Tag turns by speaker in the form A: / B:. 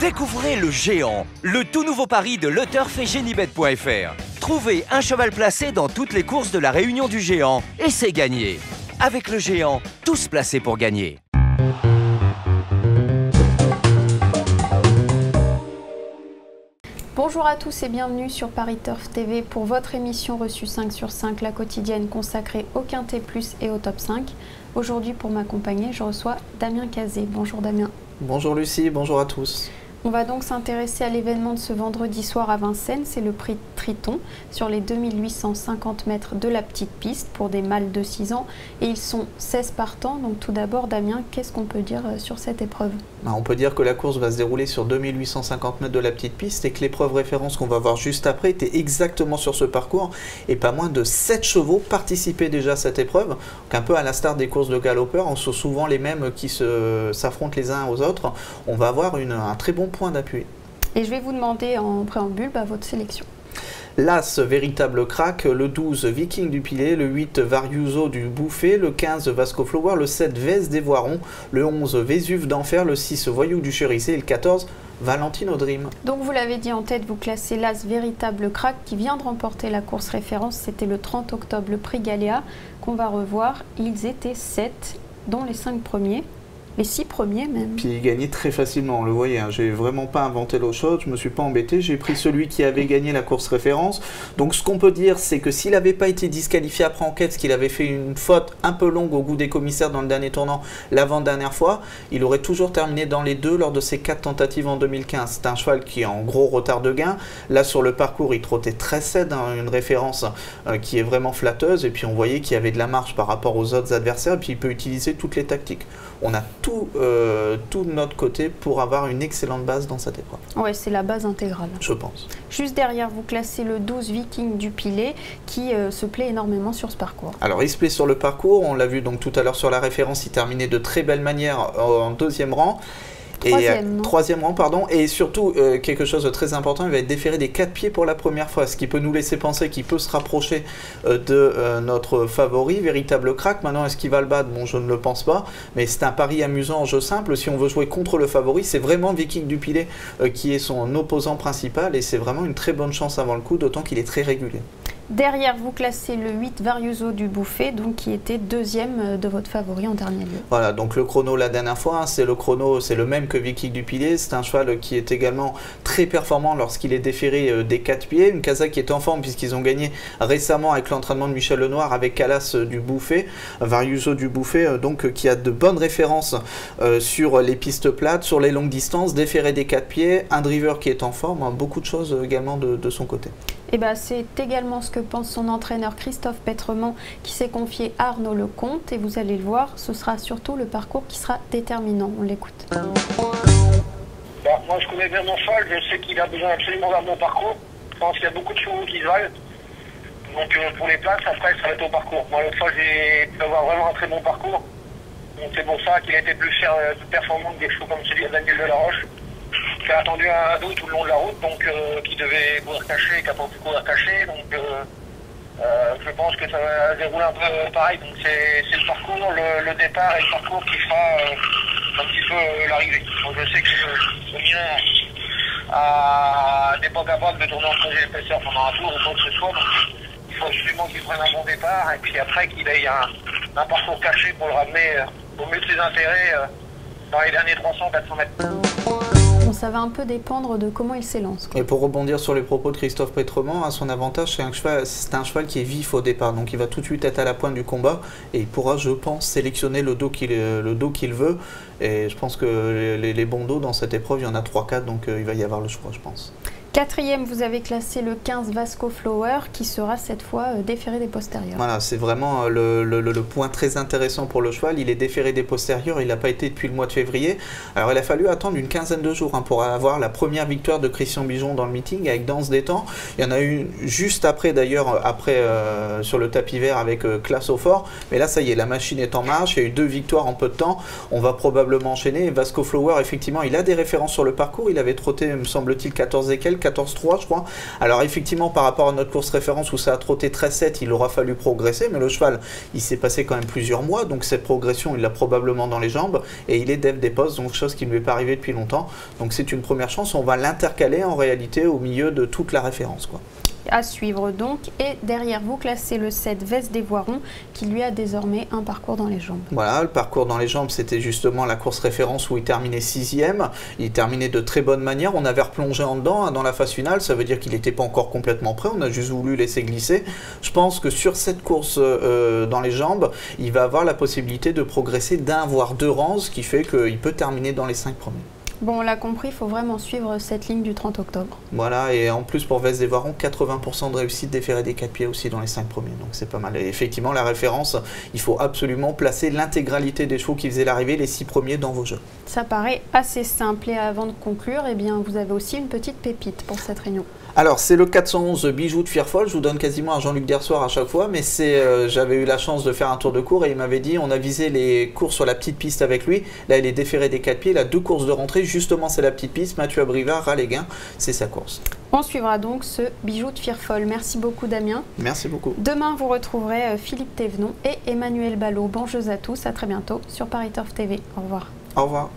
A: Découvrez le Géant, le tout nouveau pari de LeTurf et Genibet.fr. Trouvez un cheval placé dans toutes les courses de la Réunion du Géant et c'est gagné. Avec le Géant, tous placés pour gagner.
B: Bonjour à tous et bienvenue sur Paris Turf TV pour votre émission reçue 5 sur 5, la quotidienne consacrée au Quintet Plus et au Top 5. Aujourd'hui, pour m'accompagner, je reçois Damien Cazé. Bonjour Damien.
C: Bonjour Lucie, bonjour à tous.
B: On va donc s'intéresser à l'événement de ce vendredi soir à Vincennes, c'est le prix Triton sur les 2850 mètres de la petite piste pour des mâles de 6 ans et ils sont 16 partants. Donc tout d'abord Damien, qu'est-ce qu'on peut dire sur cette épreuve?
C: On peut dire que la course va se dérouler sur 2850 mètres de la petite piste et que l'épreuve référence qu'on va voir juste après était exactement sur ce parcours et pas moins de 7 chevaux participaient déjà à cette épreuve. Donc un peu à l'instar des courses de galopeurs, on sont souvent les mêmes qui s'affrontent les uns aux autres. On va avoir un très bon point d'appui.
B: Et je vais vous demander en préambule votre sélection.
C: L'As, véritable crack, le 12 Viking du Pilet, le 8 Variuso du Bouffet, le 15 Vasco Flower, le 7 Vez des Voirons, le 11 Vésuve d'Enfer, le 6 Voyou du Chérissé et le 14 Valentino Dream.
B: Donc vous l'avez dit en tête, vous classez l'As, véritable crack qui vient de remporter la course référence. C'était le 30 octobre, le prix Galéa qu'on va revoir. Ils étaient 7, dont les 5 premiers. Les 6 premiers même.
C: Puis il gagnait très facilement, on le voyait, hein. J'ai vraiment pas inventé l'eau chaude, je me suis pas embêté, j'ai pris celui qui avait gagné la course référence. Donc ce qu'on peut dire, c'est que s'il n'avait pas été disqualifié après enquête, parce qu'il avait fait une faute un peu longue au goût des commissaires dans le dernier tournant l'avant-dernière fois, il aurait toujours terminé dans les deux lors de ses 4 tentatives en 2015. C'est un cheval qui est en gros retard de gain. Là sur le parcours, il trottait très cède, hein, une référence qui est vraiment flatteuse, et puis on voyait qu'il y avait de la marge par rapport aux autres adversaires, et puis il peut utiliser toutes les tactiques. On a tout de notre côté pour avoir une excellente base dans cette épreuve.
B: Ouais, c'est la base intégrale.
C: Je pense.
B: Juste derrière, vous classez le 12 Viking du Pilet qui se plaît énormément sur ce parcours.
C: Alors, il se plaît sur le parcours. On l'a vu donc tout à l'heure sur la référence. Il terminait de très belle manière en deuxième rang. Troisième rang, pardon, et surtout quelque chose de très important, il va être déféré des 4 pieds pour la première fois, ce qui peut nous laisser penser qu'il peut se rapprocher de notre favori, véritable crack. Maintenant, est-ce qu'il va le battre? Bon, je ne le pense pas, mais c'est un pari amusant en jeu simple. Si on veut jouer contre le favori, c'est vraiment Viking du Pilet qui est son opposant principal, et c'est vraiment une très bonne chance avant le coup, d'autant qu'il est très régulier.
B: Derrière, vous classez le 8 Variuso du Bouffet, donc qui était deuxième de votre favori en dernier lieu.
C: Voilà, donc le chrono la dernière fois, c'est le chrono, c'est le même que Viking du Pilet. C'est un cheval qui est également très performant lorsqu'il est déféré des 4 pieds. Une casa qui est en forme puisqu'ils ont gagné récemment avec l'entraînement de Michel Lenoir avec Calas du Bouffet, Variuso du Bouffet, donc qui a de bonnes références sur les pistes plates, sur les longues distances, déféré des 4 pieds, un driver qui est en forme, hein, beaucoup de choses également de son côté.
B: Et c'est également ce que pense son entraîneur Christophe Petremont qui s'est confié à Arnaud Lecomte, et vous allez le voir, ce sera surtout le parcours qui sera déterminant. On l'écoute.
D: Moi je connais bien mon cheval, je sais qu'il a besoin absolument d'un bon parcours. Je pense qu'il y a beaucoup de chevaux qui se valent. Donc pour les places, après ça va être au parcours. Moi l'autre fois j'ai pu avoir vraiment un très bon parcours. Donc c'est pour ça qu'il a été plus performant que des chevaux comme celui de Daniel Delaroche, qui a attendu un dos tout le long de la route, donc qui devait courir caché et qui n'a pas pu courir caché. Donc je pense que ça va dérouler un peu pareil. Donc c'est le parcours, le départ et le parcours qui fera un petit peu l'arrivée. Donc je sais que le mien n'est pas capable de tourner en projet épaisseur pendant un tour ou quoi que ce soit. Donc il faut absolument qu'il prenne un bon départ et puis après qu'il ait un parcours caché pour le ramener au mieux de ses intérêts dans les derniers 300-400 mètres.
B: Bon, ça va un peu dépendre de comment il s'élance.
C: Et pour rebondir sur les propos de Christophe Petremont, son avantage, c'est un cheval qui est vif au départ, donc il va tout de suite être à la pointe du combat et il pourra, je pense, sélectionner le dos qu'il veut. Et je pense que les bons dos dans cette épreuve, il y en a 3-4, donc il va y avoir le choix, je pense.
B: Quatrième, vous avez classé le 15 Vasco Flower qui sera cette fois déféré des postérieurs.
C: Voilà, c'est vraiment le point très intéressant pour le cheval. Il est déféré des postérieurs, il n'a pas été depuis le mois de février. Alors il a fallu attendre une quinzaine de jours pour avoir la première victoire de Christian Bijon dans le meeting avec Danse des Temps. Il y en a eu juste après d'ailleurs, sur le tapis vert avec Classe au Fort. Mais là ça y est, la machine est en marche, il y a eu 2 victoires en peu de temps. On va probablement enchaîner. Vasco Flower, effectivement, il a des références sur le parcours. Il avait trotté, me semble-t-il, 14 et quelques 14-3 je crois. Alors effectivement par rapport à notre course référence où ça a trotté 13-7, il aura fallu progresser, mais le cheval il s'est passé quand même plusieurs mois, donc cette progression il l'a probablement dans les jambes, et il est dev des postes, donc chose qui ne lui est pas arrivée depuis longtemps. Donc c'est une première chance, on va l'intercaler en réalité au milieu de toute la référence, quoi.
B: À suivre donc, et derrière vous classez le 7 Veste des Voirons qui lui a désormais un parcours dans les jambes.
C: Voilà, le parcours dans les jambes c'était justement la course référence où il terminait 6e, il terminait de très bonne manière, on avait replongé en dedans hein, dans la phase finale, ça veut dire qu'il n'était pas encore complètement prêt, on a juste voulu laisser glisser. Je pense que sur cette course dans les jambes, il va avoir la possibilité de progresser d'un voire 2 rangs, ce qui fait qu'il peut terminer dans les 5 premiers.
B: Bon, on l'a compris, il faut vraiment suivre cette ligne du 30 octobre.
C: Voilà, et en plus pour Veste des Voirons, 80% de réussite des ferrés des 4 pieds aussi dans les 5 premiers, donc c'est pas mal. Et effectivement, la référence, il faut absolument placer l'intégralité des chevaux qui faisaient l'arrivée, les 6 premiers dans vos jeux.
B: Ça paraît assez simple, et avant de conclure, eh bien, vous avez aussi une petite pépite pour cette réunion.
C: Alors c'est le 411 Bijou de Firefall, je vous donne quasiment un Jean-Luc Dersoir à chaque fois, mais j'avais eu la chance de faire un tour de cours et il m'avait dit, on a visé les courses sur la petite piste avec lui, là il est déféré des 4 pieds, il a 2 courses de rentrée, justement c'est la petite piste, Mathieu Abrivard, Raléguin, c'est sa course.
B: On suivra donc ce Bijou de Firefall. Merci beaucoup Damien.
C: Merci beaucoup.
B: Demain vous retrouverez Philippe Thévenon et Emmanuel Ballot. Bon jeu à tous, à très bientôt sur Paris Turf TV. Au revoir.
C: Au revoir.